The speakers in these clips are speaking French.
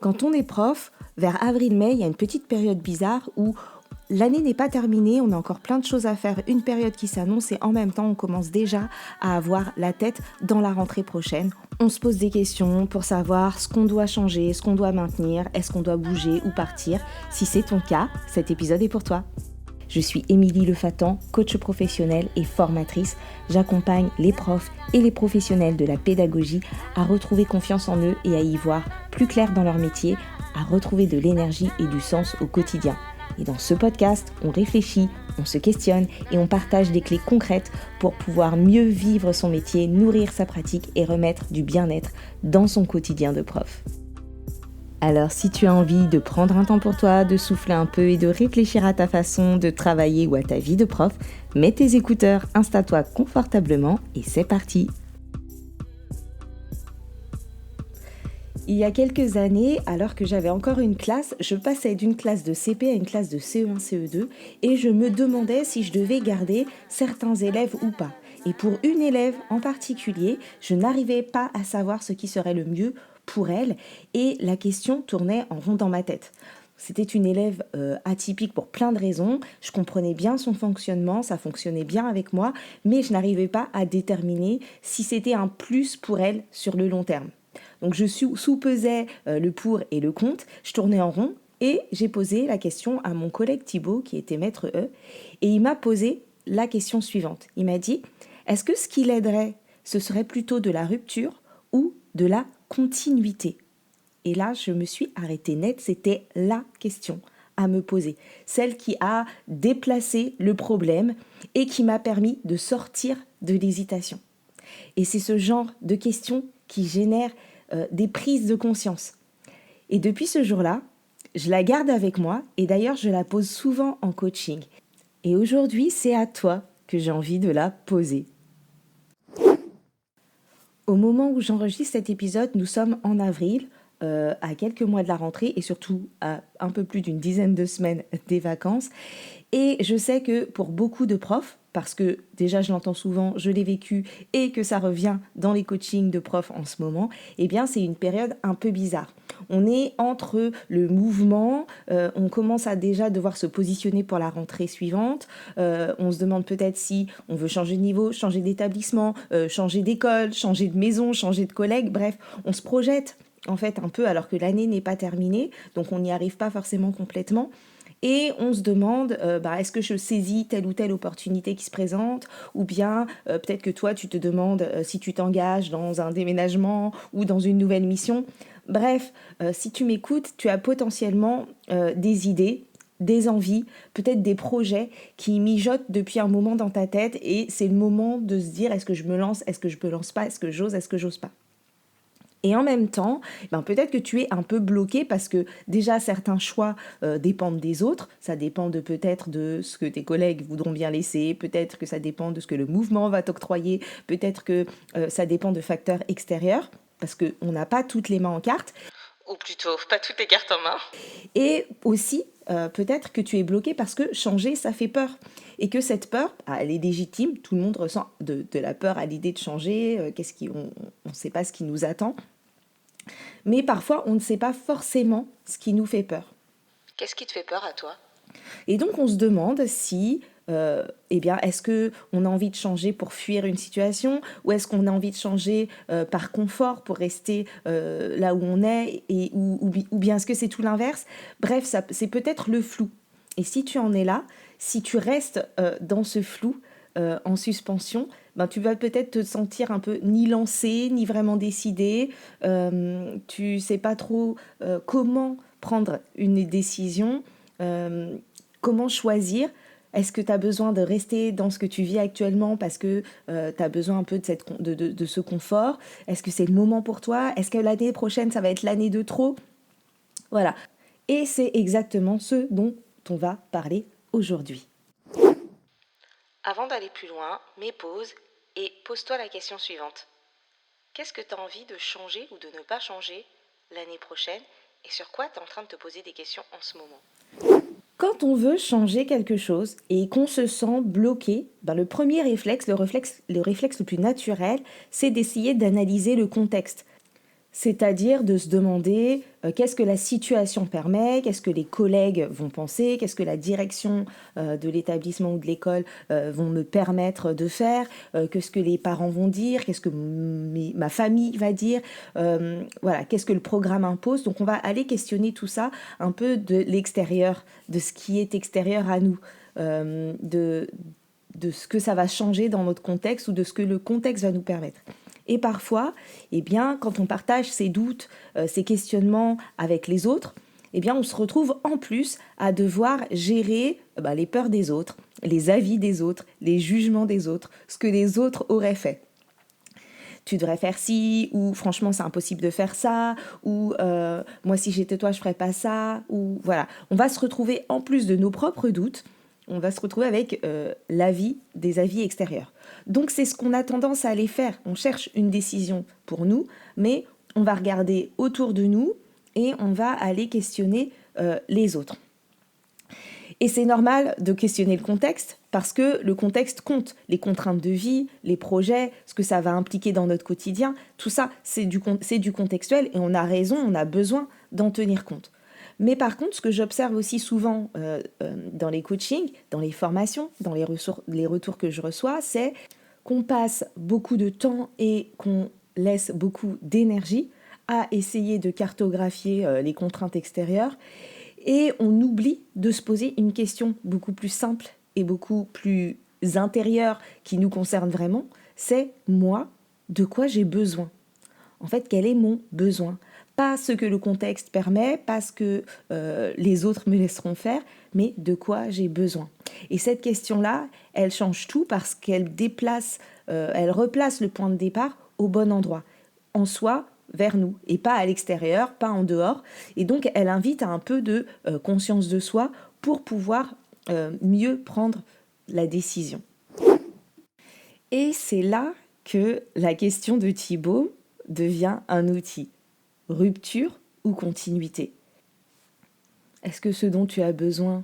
Quand on est prof, vers avril-mai, il y a une petite période bizarre où l'année n'est pas terminée, on a encore plein de choses à faire, une période qui s'annonce et en même temps on commence déjà à avoir la tête dans la rentrée prochaine. On se pose des questions pour savoir ce qu'on doit changer, ce qu'on doit maintenir, est-ce qu'on doit bouger ou partir. Si c'est ton cas, cet épisode est pour toi. Je suis Émilie Lefatan, coach professionnelle et formatrice. J'accompagne les profs et les professionnels de la pédagogie à retrouver confiance en eux et à y voir plus clair dans leur métier, à retrouver de l'énergie et du sens au quotidien. Et dans ce podcast, on réfléchit, on se questionne et on partage des clés concrètes pour pouvoir mieux vivre son métier, nourrir sa pratique et remettre du bien-être dans son quotidien de prof. Alors si tu as envie de prendre un temps pour toi, de souffler un peu et de réfléchir à ta façon de travailler ou à ta vie de prof, mets tes écouteurs, installe-toi confortablement et c'est parti. Il y a quelques années, alors que j'avais encore une classe, je passais d'une classe de CP à une classe de CE1, CE2 et je me demandais si je devais garder certains élèves ou pas. Et pour une élève en particulier, je n'arrivais pas à savoir ce qui serait le mieux pour elle et la question tournait en rond dans ma tête. C'était une élève atypique pour plein de raisons, je comprenais bien son fonctionnement, ça fonctionnait bien avec moi, mais je n'arrivais pas à déterminer si c'était un plus pour elle sur le long terme. Donc je sous-pesais le pour et le contre, je tournais en rond et j'ai posé la question à mon collègue Thibaut qui était maître E et il m'a posé la question suivante. Il m'a dit, est-ce que ce qui l'aiderait, ce serait plutôt de la rupture ou de la continuité ? Et là, je me suis arrêtée net, c'était la question à me poser, celle qui a déplacé le problème et qui m'a permis de sortir de l'hésitation. Et c'est ce genre de questions qui génère des prises de conscience. Et depuis ce jour-là, je la garde avec moi et d'ailleurs je la pose souvent en coaching. Et aujourd'hui, c'est à toi que j'ai envie de la poser. Au moment où j'enregistre cet épisode, nous sommes en avril, à quelques mois de la rentrée et surtout à un peu plus d'une dizaine de semaines des vacances. Et je sais que pour beaucoup de profs, parce que déjà je l'entends souvent, je l'ai vécu et que ça revient dans les coachings de profs en ce moment, eh bien c'est une période un peu bizarre. On est entre le mouvement, on commence à déjà devoir se positionner pour la rentrée suivante, on se demande peut-être si on veut changer de niveau, changer d'établissement, changer d'école, changer de maison, changer de collègue, bref, on se projette en fait un peu alors que l'année n'est pas terminée, donc on n'y arrive pas forcément complètement. Et on se demande, est-ce que je saisis telle ou telle opportunité qui se présente, ou bien peut-être que toi tu te demandes si tu t'engages dans un déménagement ou dans une nouvelle mission. Bref, si tu m'écoutes, tu as potentiellement des idées, des envies, peut-être des projets qui mijotent depuis un moment dans ta tête et c'est le moment de se dire est-ce que je me lance, est-ce que je me lance pas, est-ce que j'ose pas. Et en même temps, peut-être que tu es un peu bloqué parce que déjà certains choix dépendent des autres. Ça dépend peut-être de ce que tes collègues voudront bien laisser, peut-être que ça dépend de ce que le mouvement va t'octroyer, peut-être que ça dépend de facteurs extérieurs parce qu'on n'a pas toutes les mains en carte. Ou plutôt, pas toutes les cartes en main. Et aussi, peut-être que tu es bloqué parce que changer, ça fait peur. Et que cette peur, elle est légitime. Tout le monde ressent de la peur à l'idée de changer. On ne sait pas ce qui nous attend. Mais parfois, on ne sait pas forcément ce qui nous fait peur. Qu'est-ce qui te fait peur à toi ? Et donc, on se demande si... est-ce qu'on a envie de changer pour fuir une situation ou est-ce qu'on a envie de changer par confort pour rester là où on est ou bien est-ce que c'est tout l'inverse ? Bref, c'est peut-être le flou. Et si tu en es là, si tu restes dans ce flou en suspension, tu vas peut-être te sentir un peu ni lancé, ni vraiment décidé. Tu ne sais pas trop comment prendre une décision, comment choisir. Est-ce que tu as besoin de rester dans ce que tu vis actuellement parce que tu as besoin un peu de ce confort ? Est-ce que c'est le moment pour toi ? Est-ce que l'année prochaine, ça va être l'année de trop ? Voilà. Et c'est exactement ce dont on va parler aujourd'hui. Avant d'aller plus loin, mets pause et pose-toi la question suivante. Qu'est-ce que tu as envie de changer ou de ne pas changer l'année prochaine et sur quoi tu es en train de te poser des questions en ce moment ? Quand on veut changer quelque chose et qu'on se sent bloqué, le premier réflexe, le réflexe le plus naturel, c'est d'essayer d'analyser le contexte. C'est-à-dire de se demander qu'est-ce que la situation permet, qu'est-ce que les collègues vont penser, qu'est-ce que la direction de l'établissement ou de l'école vont me permettre de faire, qu'est-ce que les parents vont dire, qu'est-ce que ma famille va dire, voilà, qu'est-ce que le programme impose. Donc on va aller questionner tout ça un peu de l'extérieur, de ce qui est extérieur à nous, de ce que ça va changer dans notre contexte ou de ce que le contexte va nous permettre. Et parfois, eh bien, quand on partage ses doutes, ses questionnements avec les autres, eh bien, on se retrouve en plus à devoir gérer les peurs des autres, les avis des autres, les jugements des autres, ce que les autres auraient fait. Tu devrais faire ci, ou franchement c'est impossible de faire ça, ou moi si j'étais toi je ferais pas ça, ou voilà. On va se retrouver en plus de nos propres doutes, on va se retrouver avec l'avis des avis extérieurs. Donc c'est ce qu'on a tendance à aller faire. On cherche une décision pour nous, mais on va regarder autour de nous et on va aller questionner les autres. Et c'est normal de questionner le contexte parce que le contexte compte. Les contraintes de vie, les projets, ce que ça va impliquer dans notre quotidien, tout ça, c'est du contextuel et on a raison, on a besoin d'en tenir compte. Mais par contre, ce que j'observe aussi souvent dans les coachings, dans les formations, dans les retours que je reçois, c'est qu'on passe beaucoup de temps et qu'on laisse beaucoup d'énergie à essayer de cartographier les contraintes extérieures et on oublie de se poser une question beaucoup plus simple et beaucoup plus intérieure qui nous concerne vraiment, c'est moi, de quoi j'ai besoin ? En fait, quel est mon besoin ? Pas ce que le contexte permet, pas ce que les autres me laisseront faire, mais de quoi j'ai besoin. Et cette question-là, elle change tout parce qu'elle elle replace le point de départ au bon endroit, en soi, vers nous, et pas à l'extérieur, pas en dehors. Et donc, elle invite à un peu de conscience de soi pour pouvoir mieux prendre la décision. Et c'est là que la question de Thibaut devient un outil. Rupture ou continuité ? Est-ce que ce dont tu as besoin,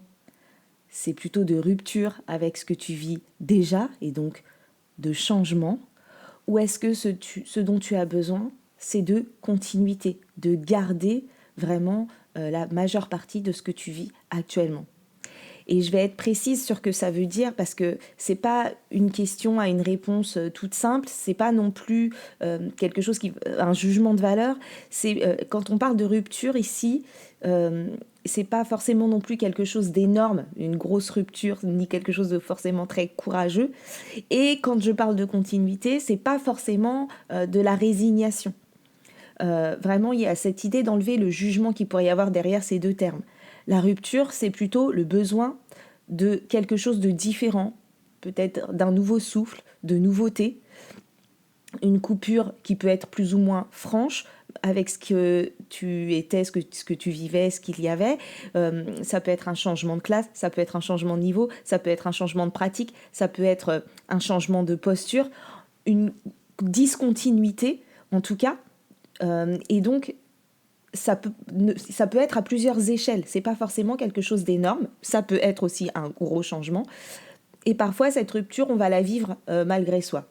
c'est plutôt de rupture avec ce que tu vis déjà et donc de changement ? Ou est-ce que ce dont tu as besoin, c'est de continuité, de garder vraiment la majeure partie de ce que tu vis actuellement ? Et je vais être précise sur ce que ça veut dire parce que c'est pas une question à une réponse toute simple, c'est pas non plus quelque chose un jugement de valeur. C'est quand on parle de rupture ici, c'est pas forcément non plus quelque chose d'énorme, une grosse rupture, ni quelque chose de forcément très courageux. Et quand je parle de continuité, c'est pas forcément de la résignation. Vraiment, il y a cette idée d'enlever le jugement qu'il pourrait y avoir derrière ces deux termes. La rupture, c'est plutôt le besoin de quelque chose de différent, peut-être d'un nouveau souffle, de nouveauté, une coupure qui peut être plus ou moins franche avec ce que tu étais, ce que tu vivais, ce qu'il y avait. Ça peut être un changement de classe, ça peut être un changement de niveau, ça peut être un changement de pratique, ça peut être un changement de posture, une discontinuité en tout cas. Et donc, ça peut être à plusieurs échelles. C'est pas forcément quelque chose d'énorme. Ça peut être aussi un gros changement. Et parfois, cette rupture, on va la vivre malgré soi.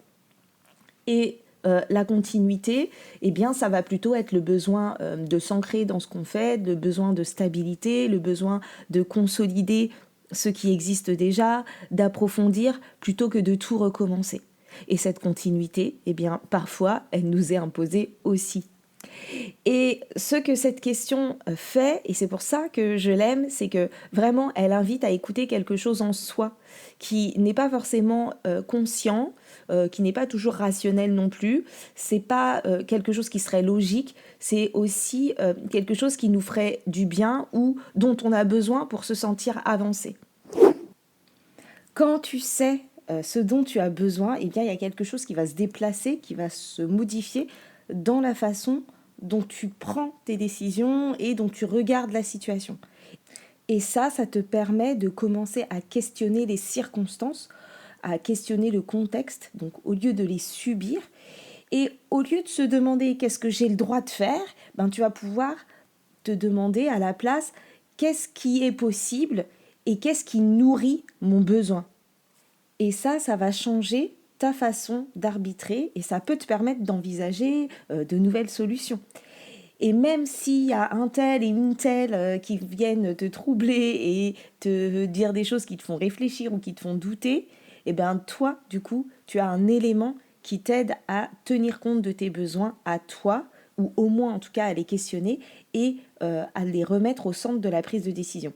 Et la continuité, eh bien, ça va plutôt être le besoin de s'ancrer dans ce qu'on fait, le besoin de stabilité, le besoin de consolider ce qui existe déjà, d'approfondir plutôt que de tout recommencer. Et cette continuité, eh bien, parfois, elle nous est imposée aussi. Et ce que cette question fait, et c'est pour ça que je l'aime, c'est que vraiment elle invite à écouter quelque chose en soi qui n'est pas forcément conscient, qui n'est pas toujours rationnel non plus. C'est pas quelque chose qui serait logique, c'est aussi quelque chose qui nous ferait du bien ou dont on a besoin pour se sentir avancé. Quand tu sais ce dont tu as besoin, eh bien il y a quelque chose qui va se déplacer, qui va se modifier dans la façon dont tu prends tes décisions et dont tu regardes la situation. Et ça te permet de commencer à questionner les circonstances, à questionner le contexte, donc au lieu de les subir. Et au lieu de se demander qu'est-ce que j'ai le droit de faire, tu vas pouvoir te demander à la place qu'est-ce qui est possible et qu'est-ce qui nourrit mon besoin. Et ça va changer ta façon d'arbitrer et ça peut te permettre d'envisager de nouvelles solutions. Et même s'il y a un tel et une telle qui viennent te troubler et te dire des choses qui te font réfléchir ou qui te font douter, eh bien toi, du coup, tu as un élément qui t'aide à tenir compte de tes besoins à toi, ou au moins en tout cas à les questionner et à les remettre au centre de la prise de décision.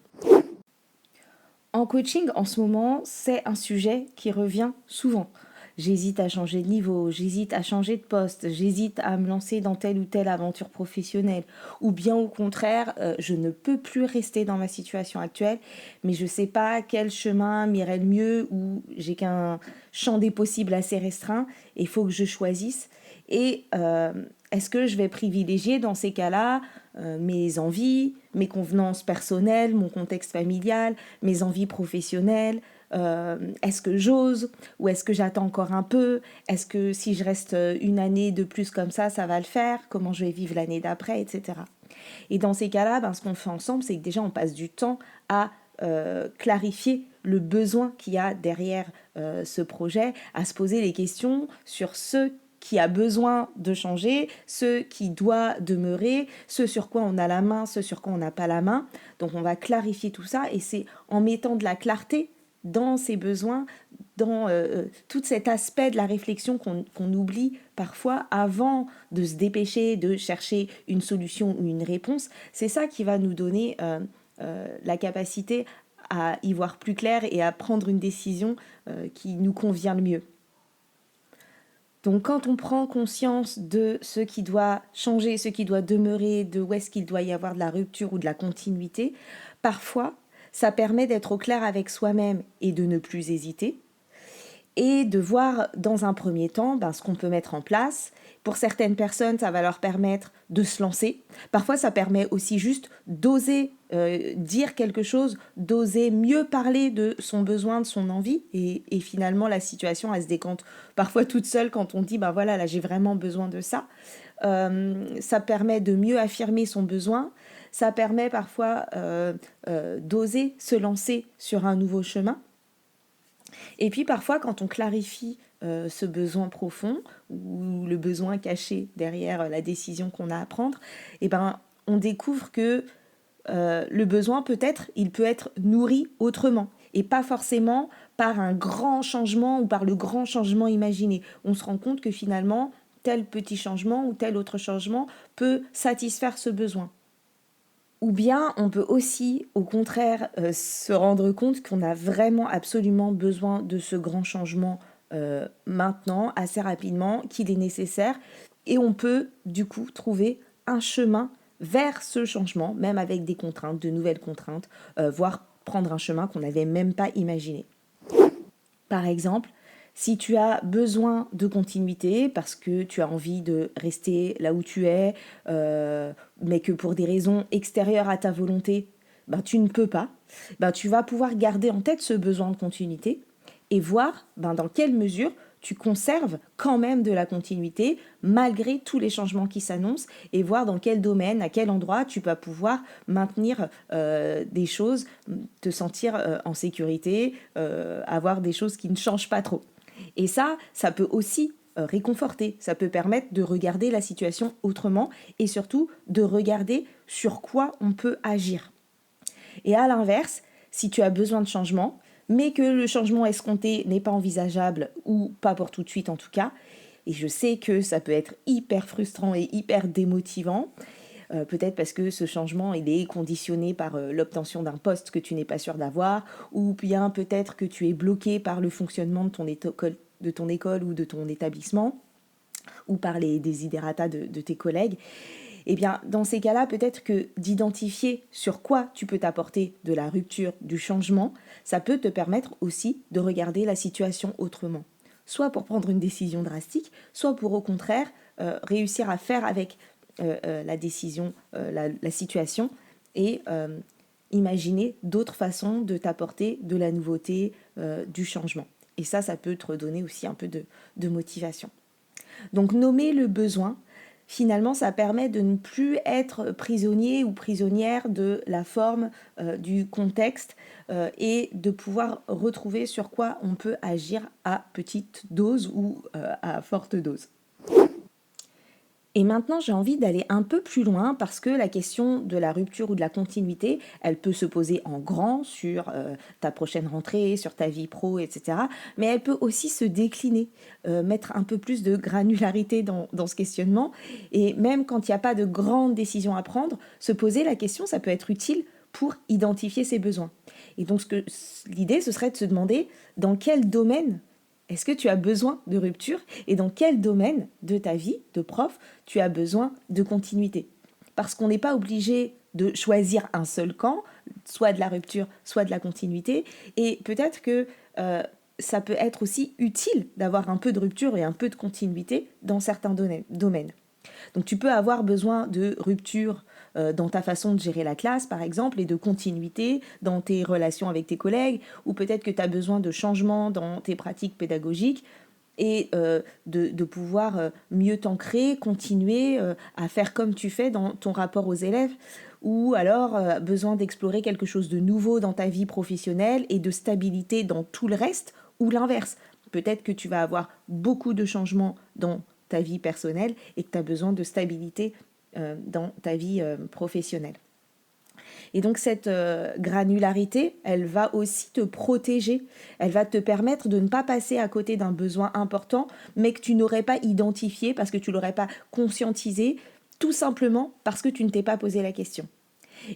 En coaching, en ce moment, c'est un sujet qui revient souvent. J'hésite à changer de niveau, j'hésite à changer de poste, j'hésite à me lancer dans telle ou telle aventure professionnelle. Ou bien au contraire, je ne peux plus rester dans ma situation actuelle, mais je ne sais pas quel chemin m'irait le mieux ou j'ai qu'un champ des possibles assez restreint et il faut que je choisisse. Et est-ce que je vais privilégier dans ces cas-là mes envies, mes convenances personnelles, mon contexte familial, mes envies professionnelles, est-ce que j'ose ou est-ce que j'attends encore un peu? Est-ce que si je reste une année de plus comme ça va le faire? Comment je vais vivre l'année d'après, etc. Et dans ces cas-là, ce qu'on fait ensemble, c'est que déjà on passe du temps à clarifier le besoin qu'il y a derrière ce projet, à se poser les questions sur ce qui a besoin de changer, ce qui doit demeurer, ce sur quoi on a la main, ce sur quoi on n'a pas la main. Donc on va clarifier tout ça et c'est en mettant de la clarté dans ces besoins, dans tout cet aspect de la réflexion qu'on oublie parfois avant de se dépêcher de chercher une solution ou une réponse. C'est ça qui va nous donner la capacité à y voir plus clair et à prendre une décision qui nous convient le mieux. Donc quand on prend conscience de ce qui doit changer, ce qui doit demeurer, de où est-ce qu'il doit y avoir de la rupture ou de la continuité, parfois ça permet d'être au clair avec soi-même et de ne plus hésiter et de voir dans un premier temps ce qu'on peut mettre en place. Pour certaines personnes, ça va leur permettre de se lancer. Parfois, ça permet aussi juste d'oser dire quelque chose, d'oser mieux parler de son besoin, de son envie. Et finalement, la situation, elle se décante parfois toute seule quand on dit, voilà, là, j'ai vraiment besoin de ça. Ça permet de mieux affirmer son besoin. Ça permet parfois d'oser se lancer sur un nouveau chemin. Et puis parfois, quand on clarifie ce besoin profond ou le besoin caché derrière la décision qu'on a à prendre, on découvre que le besoin il peut être nourri autrement et pas forcément par un grand changement ou par le grand changement imaginé. On se rend compte que finalement, tel petit changement ou tel autre changement peut satisfaire ce besoin. Ou bien on peut aussi, au contraire, se rendre compte qu'on a vraiment absolument besoin de ce grand changement maintenant, assez rapidement, qu'il est nécessaire. Et on peut, du coup, trouver un chemin vers ce changement, même avec des contraintes, de nouvelles contraintes, voire prendre un chemin qu'on n'avait même pas imaginé. Par exemple, si tu as besoin de continuité parce que tu as envie de rester là où tu es, mais que pour des raisons extérieures à ta volonté, tu ne peux pas, tu vas pouvoir garder en tête ce besoin de continuité et voir dans quelle mesure tu conserves quand même de la continuité malgré tous les changements qui s'annoncent et voir dans quel domaine, à quel endroit tu vas pouvoir maintenir des choses, te sentir en sécurité, avoir des choses qui ne changent pas trop. Et ça peut aussi réconforter, ça peut permettre de regarder la situation autrement et surtout de regarder sur quoi on peut agir. Et à l'inverse, si tu as besoin de changement, mais que le changement escompté n'est pas envisageable ou pas pour tout de suite en tout cas, et je sais que ça peut être hyper frustrant et hyper démotivant, peut-être parce que ce changement il est conditionné par l'obtention d'un poste que tu n'es pas sûr d'avoir, ou bien peut-être que tu es bloqué par le fonctionnement de ton école ou de ton établissement, ou par les desiderata de tes collègues. Eh bien, dans ces cas-là, peut-être que d'identifier sur quoi tu peux t'apporter de la rupture, du changement, ça peut te permettre aussi de regarder la situation autrement. Soit pour prendre une décision drastique, soit pour au contraire réussir à faire avec la décision, la situation et imaginer d'autres façons de t'apporter de la nouveauté, du changement. Et ça peut te redonner aussi un peu de motivation. Donc nommer le besoin, finalement, ça permet de ne plus être prisonnier ou prisonnière de la forme, du contexte et de pouvoir retrouver sur quoi on peut agir à petite dose ou à forte dose. Et maintenant, j'ai envie d'aller un peu plus loin parce que la question de la rupture ou de la continuité, elle peut se poser en grand sur ta prochaine rentrée, sur ta vie pro, etc. Mais elle peut aussi se décliner, mettre un peu plus de granularité dans ce questionnement. Et même quand il n'y a pas de grandes décisions à prendre, se poser la question, ça peut être utile pour identifier ses besoins. Et donc, l'idée, ce serait de se demander dans quel domaine est-ce que tu as besoin de rupture et dans quel domaine de ta vie de prof tu as besoin de continuité. Parce qu'on n'est pas obligé de choisir un seul camp, soit de la rupture, soit de la continuité. Et peut-être que ça peut être aussi utile d'avoir un peu de rupture et un peu de continuité dans certains domaines. Donc tu peux avoir besoin de rupture dans ta façon de gérer la classe, par exemple, et de continuité dans tes relations avec tes collègues, ou peut-être que tu as besoin de changement dans tes pratiques pédagogiques, et de pouvoir mieux t'ancrer, continuer à faire comme tu fais dans ton rapport aux élèves, ou alors besoin d'explorer quelque chose de nouveau dans ta vie professionnelle et de stabilité dans tout le reste, ou l'inverse. Peut-être que tu vas avoir beaucoup de changements dans ta vie personnelle et que tu as besoin de stabilité dans ta vie professionnelle. Et donc cette granularité, elle va aussi te protéger, elle va te permettre de ne pas passer à côté d'un besoin important, mais que tu n'aurais pas identifié parce que tu ne l'aurais pas conscientisé, tout simplement parce que tu ne t'es pas posé la question.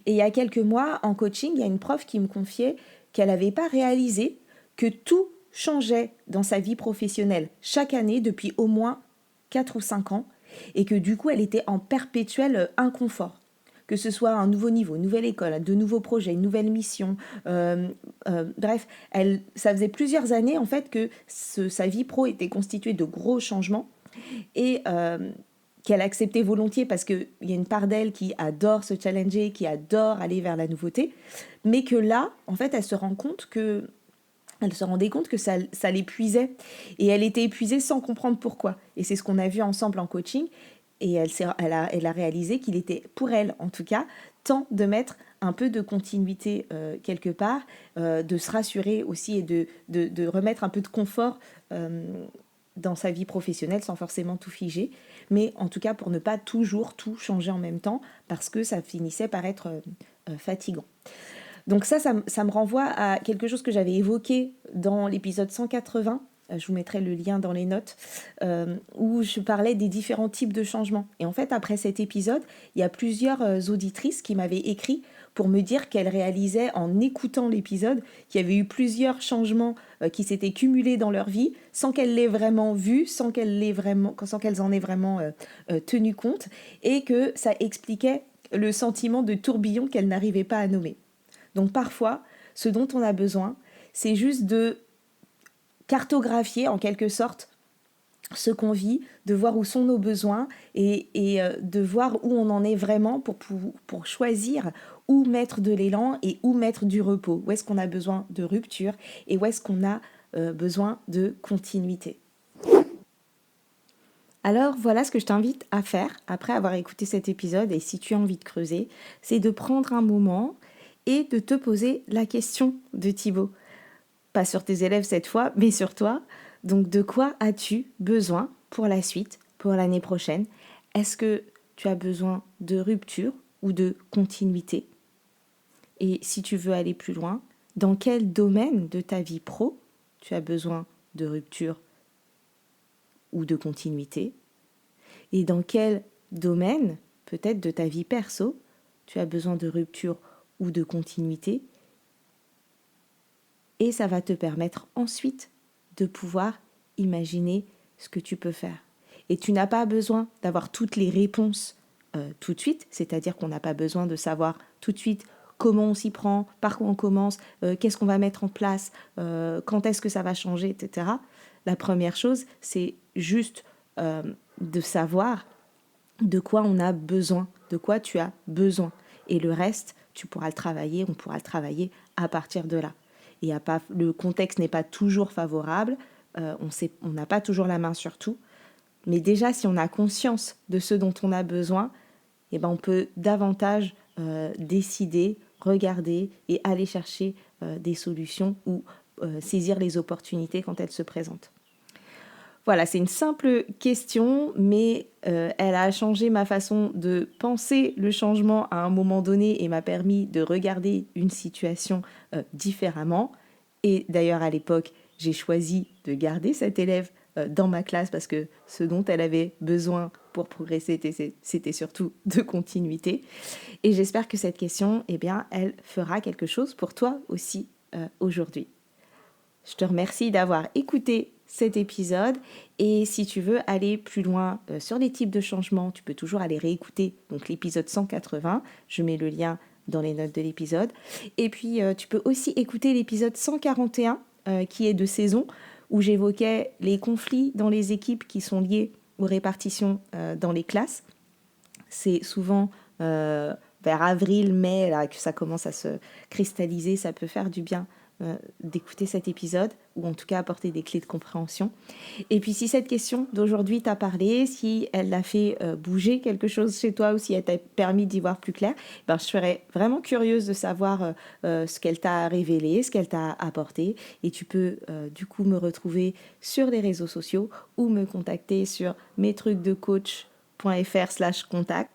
Et il y a quelques mois, en coaching, il y a une prof qui me confiait qu'elle n'avait pas réalisé que tout changeait dans sa vie professionnelle chaque année depuis au moins 4 ou 5 ans, et que du coup, elle était en perpétuel inconfort. Que ce soit un nouveau niveau, une nouvelle école, de nouveaux projets, une nouvelle mission. Bref, ça faisait plusieurs années en fait que sa vie pro était constituée de gros changements et qu'elle acceptait volontiers parce qu'il y a une part d'elle qui adore se challenger, qui adore aller vers la nouveauté, mais que là, en fait, elle se rendait compte que ça l'épuisait. Et elle était épuisée sans comprendre pourquoi. Et c'est ce qu'on a vu ensemble en coaching. Et elle a réalisé qu'il était, pour elle en tout cas, temps de mettre un peu de continuité quelque part, de se rassurer aussi et de remettre un peu de confort dans sa vie professionnelle sans forcément tout figer. Mais en tout cas pour ne pas toujours tout changer en même temps parce que ça finissait par être fatigant. Donc ça me renvoie à quelque chose que j'avais évoqué dans l'épisode 180, je vous mettrai le lien dans les notes, où je parlais des différents types de changements. Et en fait, après cet épisode, il y a plusieurs auditrices qui m'avaient écrit pour me dire qu'elles réalisaient en écoutant l'épisode qu'il y avait eu plusieurs changements qui s'étaient cumulés dans leur vie sans qu'elles l'aient vraiment vu, sans qu'elles en aient vraiment tenu compte, et que ça expliquait le sentiment de tourbillon qu'elles n'arrivaient pas à nommer. Donc parfois, ce dont on a besoin, c'est juste de cartographier en quelque sorte ce qu'on vit, de voir où sont nos besoins et de voir où on en est vraiment pour choisir où mettre de l'élan et où mettre du repos. Où est-ce qu'on a besoin de rupture et où est-ce qu'on a besoin de continuité. Alors voilà ce que je t'invite à faire après avoir écouté cet épisode, et si tu as envie de creuser, c'est de prendre un moment et de te poser la question de Thibaut. Pas sur tes élèves cette fois, mais sur toi. Donc de quoi as-tu besoin pour la suite, pour l'année prochaine ? Est-ce que tu as besoin de rupture ou de continuité ? Et si tu veux aller plus loin, dans quel domaine de ta vie pro tu as besoin de rupture ou de continuité ? Et dans quel domaine, peut-être de ta vie perso, tu as besoin de rupture ou de continuité ? Et ça va te permettre ensuite de pouvoir imaginer ce que tu peux faire. Et tu n'as pas besoin d'avoir toutes les réponses tout de suite, c'est-à-dire qu'on n'a pas besoin de savoir tout de suite comment on s'y prend, par quoi on commence, qu'est-ce qu'on va mettre en place, quand est-ce que ça va changer, etc. La première chose, c'est juste de savoir de quoi on a besoin, de quoi tu as besoin. Et le reste, on pourra le travailler à partir de là. Et le contexte n'est pas toujours favorable, on n'a pas toujours la main sur tout, mais déjà si on a conscience de ce dont on a besoin, eh ben on peut davantage décider, regarder et aller chercher des solutions ou saisir les opportunités quand elles se présentent. Voilà, c'est une simple question, mais elle a changé ma façon de penser le changement à un moment donné et m'a permis de regarder une situation différemment. Et d'ailleurs, à l'époque, j'ai choisi de garder cette élève dans ma classe parce que ce dont elle avait besoin pour progresser, c'était surtout de continuité. Et j'espère que cette question, eh bien, elle fera quelque chose pour toi aussi aujourd'hui. Je te remercie d'avoir écouté cet épisode et si tu veux aller plus loin sur les types de changements, tu peux toujours aller réécouter donc l'épisode 180, je mets le lien dans les notes de l'épisode. Et puis tu peux aussi écouter l'épisode 141 qui est de saison où j'évoquais les conflits dans les équipes qui sont liés aux répartitions dans les classes. C'est souvent vers avril, mai là, que ça commence à se cristalliser, ça peut faire du bien d'écouter cet épisode ou en tout cas apporter des clés de compréhension. Et puis si cette question d'aujourd'hui t'a parlé, si elle l'a fait bouger quelque chose chez toi ou si elle t'a permis d'y voir plus clair, ben, je serais vraiment curieuse de savoir ce qu'elle t'a révélé, ce qu'elle t'a apporté et tu peux du coup me retrouver sur les réseaux sociaux ou me contacter sur metrucsdecoach.fr/contact.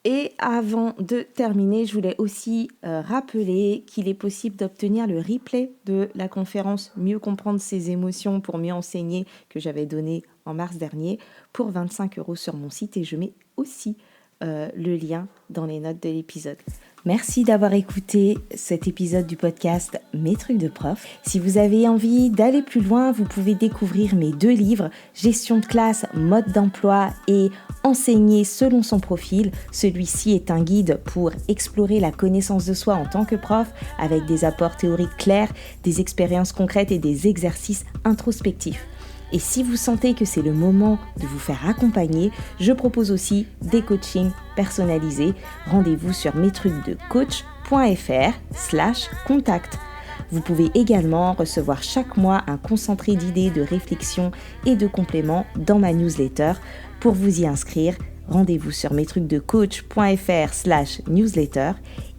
Et avant de terminer, je voulais aussi rappeler qu'il est possible d'obtenir le replay de la conférence Mieux comprendre ses émotions pour mieux enseigner que j'avais donné en mars dernier pour 25 € sur mon site et je mets aussi le lien dans les notes de l'épisode. Merci d'avoir écouté cet épisode du podcast Mes trucs de prof. Si vous avez envie d'aller plus loin, vous pouvez découvrir mes 2 livres, Gestion de classe, mode d'emploi et Enseigner selon son profil. Celui-ci est un guide pour explorer la connaissance de soi en tant que prof avec des apports théoriques clairs, des expériences concrètes et des exercices introspectifs. Et si vous sentez que c'est le moment de vous faire accompagner, je propose aussi des coachings personnalisés. Rendez-vous sur metrucsdecoach.fr/contact. Vous pouvez également recevoir chaque mois un concentré d'idées, de réflexion et de compléments dans ma newsletter. Pour vous y inscrire, rendez-vous sur metrucsdecoach.fr/newsletter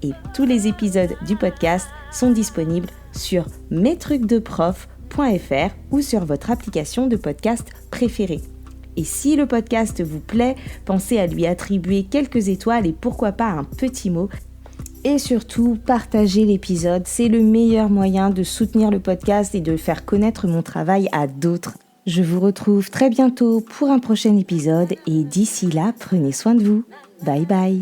et tous les épisodes du podcast sont disponibles sur metrucsdeprof.fr ou sur votre application de podcast préférée. Et si le podcast vous plaît, pensez à lui attribuer quelques étoiles et pourquoi pas un petit mot. Et surtout, partagez l'épisode, c'est le meilleur moyen de soutenir le podcast et de faire connaître mon travail à d'autres. Je vous retrouve très bientôt pour un prochain épisode et d'ici là, prenez soin de vous. Bye bye.